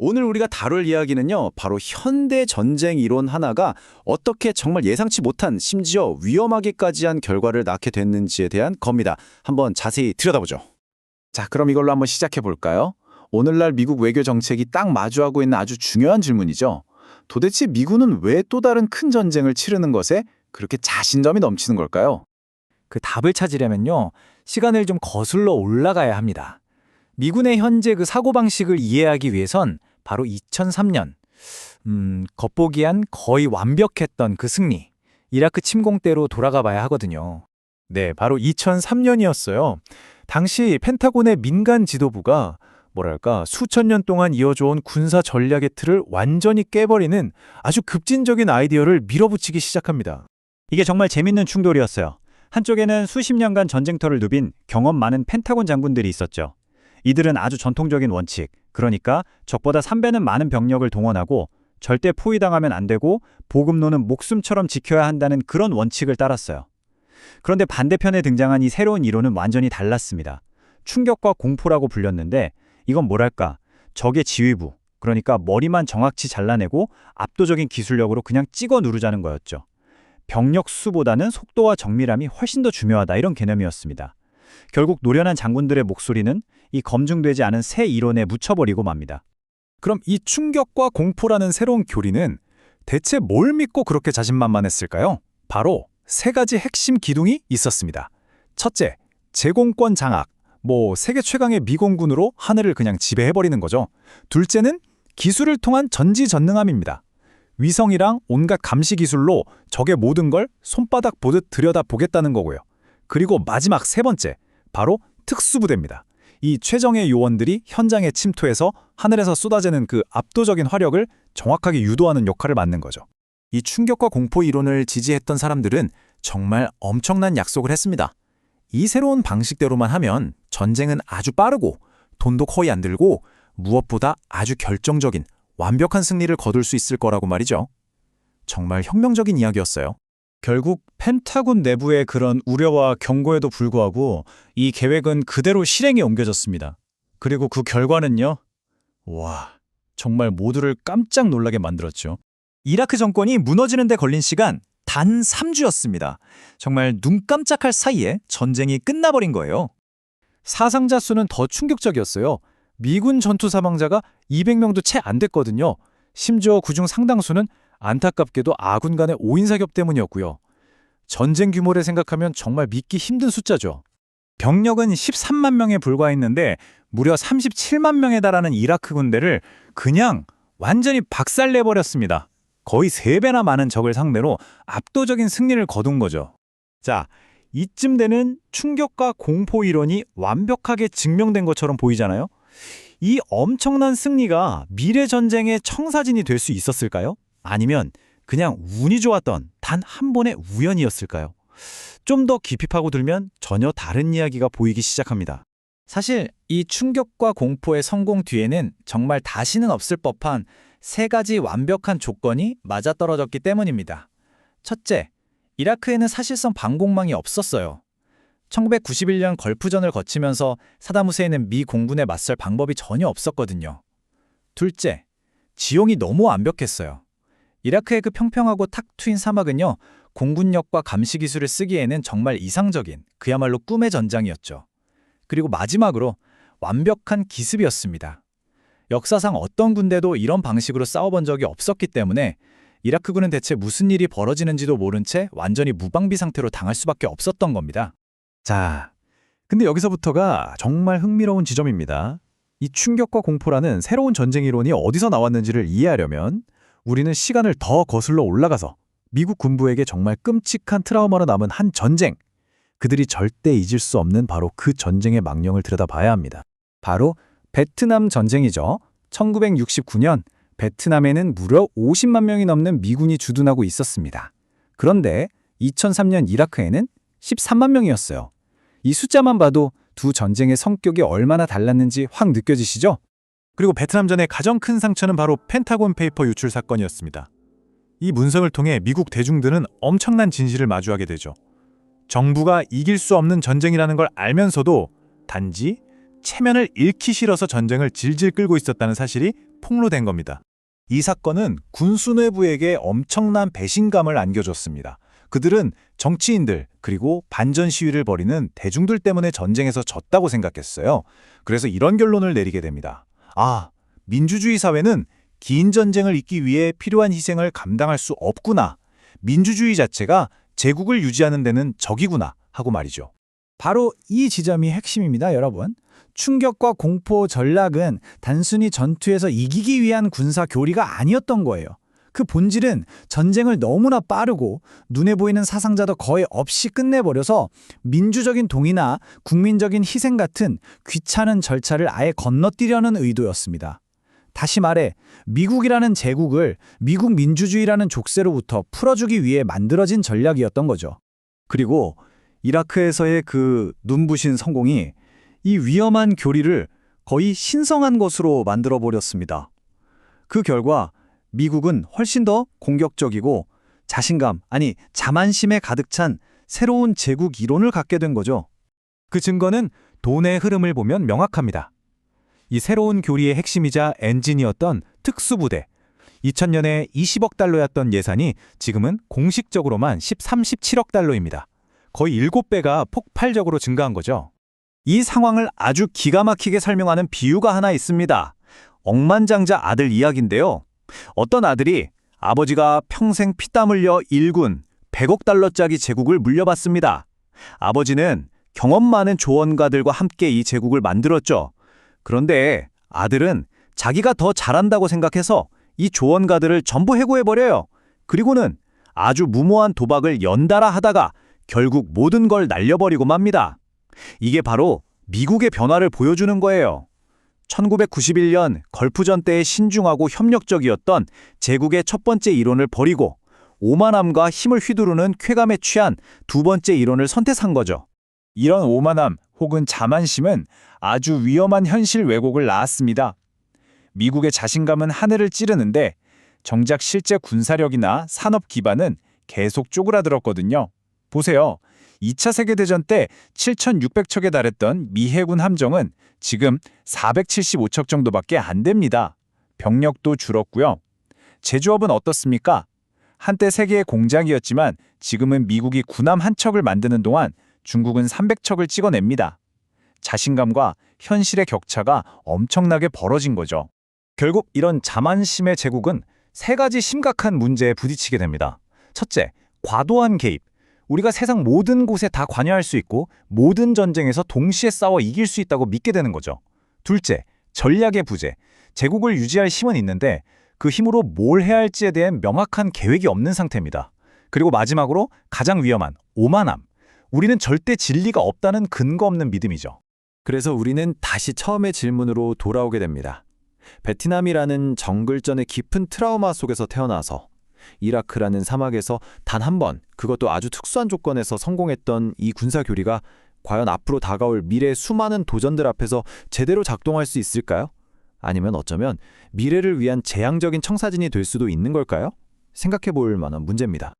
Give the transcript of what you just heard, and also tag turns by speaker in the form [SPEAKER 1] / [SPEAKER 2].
[SPEAKER 1] 오늘 우리가 다룰 이야기는요, 바로 현대 전쟁 이론 하나가 어떻게 정말 예상치 못한, 심지어 위험하기까지 한 결과를 낳게 됐는지에 대한 겁니다. 한번 자세히 들여다보죠. 자, 그럼 이걸로 한번 시작해 볼까요? 오늘날 미국 외교 정책이 딱 마주하고 있는 아주 중요한 질문이죠. 도대체 미군은 왜 또 다른 큰 전쟁을 치르는 것에 그렇게 자신감이 넘치는 걸까요?
[SPEAKER 2] 그 답을 찾으려면요, 시간을 좀 거슬러 올라가야 합니다. 미군의 현재 그 사고방식을 이해하기 위해선 바로 2003년, 겉보기엔 거의 완벽했던 그 승리, 이라크 침공 때로 돌아가 봐야 하거든요.
[SPEAKER 3] 네, 바로 2003년이었어요. 당시 펜타곤의 민간 지도부가 수천 년 동안 이어져온 군사 전략의 틀을 완전히 깨버리는 아주 급진적인 아이디어를 밀어붙이기 시작합니다.
[SPEAKER 4] 이게 정말 재밌는 충돌이었어요. 한쪽에는 수십 년간 전쟁터를 누빈 경험 많은 펜타곤 장군들이 있었죠. 이들은 아주 전통적인 원칙, 그러니까 적보다 3배는 많은 병력을 동원하고 절대 포위당하면 안 되고 보급로는 목숨처럼 지켜야 한다는 그런 원칙을 따랐어요. 그런데 반대편에 등장한 이 새로운 이론은 완전히 달랐습니다. 충격과 공포라고 불렸는데 이건 적의 지휘부, 그러니까 머리만 정확히 잘라내고 압도적인 기술력으로 그냥 찍어 누르자는 거였죠. 병력 수보다는 속도와 정밀함이 훨씬 더 중요하다, 이런 개념이었습니다. 결국 노련한 장군들의 목소리는 이 검증되지 않은 새 이론에 묻혀버리고 맙니다.
[SPEAKER 3] 그럼 이 충격과 공포라는 새로운 교리는 대체 뭘 믿고 그렇게 자신만만했을까요? 바로 세 가지 핵심 기둥이 있었습니다. 첫째, 제공권 장악. 세계 최강의 미공군으로 하늘을 그냥 지배해버리는 거죠. 둘째는 기술을 통한 전지전능함입니다. 위성이랑 온갖 감시 기술로 적의 모든 걸 손바닥 보듯 들여다보겠다는 거고요. 그리고 마지막 세 번째, 바로 특수부대입니다. 이 최정예 요원들이 현장에 침투해서 하늘에서 쏟아지는 그 압도적인 화력을 정확하게 유도하는 역할을 맡는 거죠. 이 충격과 공포 이론을 지지했던 사람들은 정말 엄청난 약속을 했습니다. 이 새로운 방식대로만 하면 전쟁은 아주 빠르고 돈도 거의 안 들고 무엇보다 아주 결정적인 완벽한 승리를 거둘 수 있을 거라고 말이죠. 정말 혁명적인 이야기였어요.
[SPEAKER 4] 결국 펜타곤 내부의 그런 우려와 경고에도 불구하고 이 계획은 그대로 실행에 옮겨졌습니다. 그리고 그 결과는요, 정말 모두를 깜짝 놀라게 만들었죠. 이라크 정권이 무너지는 데 걸린 시간 단 3주였습니다. 정말 눈 깜짝할 사이에 전쟁이 끝나버린 거예요.
[SPEAKER 3] 사상자 수는 더 충격적이었어요. 미군 전투 사망자가 200명도 채 안 됐거든요. 심지어 그중 상당수는 안타깝게도 아군 간의 오인사격 때문이었고요. 전쟁 규모를 생각하면 정말 믿기 힘든 숫자죠.
[SPEAKER 4] 병력은 13만 명에 불과했는데 무려 37만 명에 달하는 이라크 군대를 그냥 완전히 박살내버렸습니다. 거의 3배나 많은 적을 상대로 압도적인 승리를 거둔 거죠. 자, 이쯤 되는 충격과 공포 이론이 완벽하게 증명된 것처럼 보이잖아요? 이 엄청난 승리가 미래 전쟁의 청사진이 될 수 있었을까요? 아니면 그냥 운이 좋았던 단 한 번의 우연이었을까요? 좀 더 깊이 파고들면 전혀 다른 이야기가 보이기 시작합니다.
[SPEAKER 2] 사실 이 충격과 공포의 성공 뒤에는 정말 다시는 없을 법한 세 가지 완벽한 조건이 맞아떨어졌기 때문입니다. 첫째, 이라크에는 사실상 방공망이 없었어요. 1991년 걸프전을 거치면서 사담 후세인은 미 공군에 맞설 방법이 전혀 없었거든요. 둘째, 지형이 너무 완벽했어요. 이라크의 그 평평하고 탁 트인 사막은요, 공군력과 감시 기술을 쓰기에는 정말 이상적인, 그야말로 꿈의 전장이었죠. 그리고 마지막으로 완벽한 기습이었습니다. 역사상 어떤 군대도 이런 방식으로 싸워본 적이 없었기 때문에 이라크군은 대체 무슨 일이 벌어지는지도 모른 채 완전히 무방비 상태로 당할 수밖에 없었던 겁니다.
[SPEAKER 3] 자, 근데 여기서부터가 정말 흥미로운 지점입니다. 이 충격과 공포라는 새로운 전쟁 이론이 어디서 나왔는지를 이해하려면 우리는 시간을 더 거슬러 올라가서 미국 군부에게 정말 끔찍한 트라우마로 남은 한 전쟁, 그들이 절대 잊을 수 없는 바로 그 전쟁의 망령을 들여다봐야 합니다.
[SPEAKER 2] 바로 베트남 전쟁이죠. 1969년 베트남에는 무려 50만 명이 넘는 미군이 주둔하고 있었습니다. 그런데 2003년 이라크에는 13만 명이었어요. 이 숫자만 봐도 두 전쟁의 성격이 얼마나 달랐는지 확 느껴지시죠?
[SPEAKER 3] 그리고 베트남전의 가장 큰 상처는 바로 펜타곤 페이퍼 유출 사건이었습니다. 이 문서를 통해 미국 대중들은 엄청난 진실을 마주하게 되죠. 정부가 이길 수 없는 전쟁이라는 걸 알면서도 단지 체면을 잃기 싫어서 전쟁을 질질 끌고 있었다는 사실이 폭로된 겁니다. 이 사건은 군수 내부에게 엄청난 배신감을 안겨줬습니다. 그들은 정치인들 그리고 반전 시위를 벌이는 대중들 때문에 전쟁에서 졌다고 생각했어요. 그래서 이런 결론을 내리게 됩니다. 아, 민주주의 사회는 긴 전쟁을 잇기 위해 필요한 희생을 감당할 수 없구나. 민주주의 자체가 제국을 유지하는 데는 적이구나 하고 말이죠.
[SPEAKER 2] 바로 이 지점이 핵심입니다, 여러분. 충격과 공포 전략은 단순히 전투에서 이기기 위한 군사 교리가 아니었던 거예요. 그 본질은 전쟁을 너무나 빠르고 눈에 보이는 사상자도 거의 없이 끝내버려서 민주적인 동의나 국민적인 희생 같은 귀찮은 절차를 아예 건너뛰려는 의도였습니다. 다시 말해 미국이라는 제국을 미국 민주주의라는 족쇄로부터 풀어주기 위해 만들어진 전략이었던 거죠.
[SPEAKER 3] 그리고 이라크에서의 그 눈부신 성공이 이 위험한 교리를 거의 신성한 것으로 만들어버렸습니다. 그 결과 미국은 훨씬 더 공격적이고 자신감, 아니 자만심에 가득 찬 새로운 제국 이론을 갖게 된 거죠. 그 증거는 돈의 흐름을 보면 명확합니다. 이 새로운 교리의 핵심이자 엔진이었던 특수부대, 2000년에 20억 달러였던 예산이 지금은 공식적으로만 17억 달러입니다. 거의 7배가 폭발적으로 증가한 거죠.
[SPEAKER 1] 이 상황을 아주 기가 막히게 설명하는 비유가 하나 있습니다. 억만장자 아들 이야기인데요. 어떤 아들이 아버지가 평생 피땀 흘려 일군 100억 달러짜리 제국을 물려받습니다. 아버지는 경험 많은 조언가들과 함께 이 제국을 만들었죠. 그런데 아들은 자기가 더 잘한다고 생각해서 이 조언가들을 전부 해고해버려요. 그리고는 아주 무모한 도박을 연달아 하다가 결국 모든 걸 날려버리고 맙니다. 이게 바로 미국의 변화를 보여주는 거예요. 1991년 걸프전 때의 신중하고 협력적이었던 제국의 첫 번째 이론을 버리고 오만함과 힘을 휘두르는 쾌감에 취한 두 번째 이론을 선택한 거죠.
[SPEAKER 3] 이런 오만함 혹은 자만심은 아주 위험한 현실 왜곡을 낳았습니다. 미국의 자신감은 하늘을 찌르는데 정작 실제 군사력이나 산업 기반은 계속 쪼그라들었거든요. 보세요. 2차 세계대전 때 7,600척에 달했던 미 해군 함정은 지금 475척 정도밖에 안 됩니다. 병력도 줄었고요. 제조업은 어떻습니까? 한때 세계의 공장이었지만 지금은 미국이 군함 한 척을 만드는 동안 중국은 300척을 찍어냅니다. 자신감과 현실의 격차가 엄청나게 벌어진 거죠. 결국 이런 자만심의 제국은 세 가지 심각한 문제에 부딪히게 됩니다. 첫째, 과도한 개입. 우리가 세상 모든 곳에 다 관여할 수 있고 모든 전쟁에서 동시에 싸워 이길 수 있다고 믿게 되는 거죠. 둘째, 전략의 부재. 제국을 유지할 힘은 있는데 그 힘으로 뭘 해야 할지에 대한 명확한 계획이 없는 상태입니다. 그리고 마지막으로 가장 위험한 오만함. 우리는 절대 진리가 없다는 근거 없는 믿음이죠.
[SPEAKER 1] 그래서 우리는 다시 처음의 질문으로 돌아오게 됩니다. 베트남이라는 정글전의 깊은 트라우마 속에서 태어나서 이라크라는 사막에서 단 한 번, 그것도 아주 특수한 조건에서 성공했던 이 군사교리가 과연 앞으로 다가올 미래의 수많은 도전들 앞에서 제대로 작동할 수 있을까요? 아니면 어쩌면 미래를 위한 재앙적인 청사진이 될 수도 있는 걸까요? 생각해 볼 만한 문제입니다.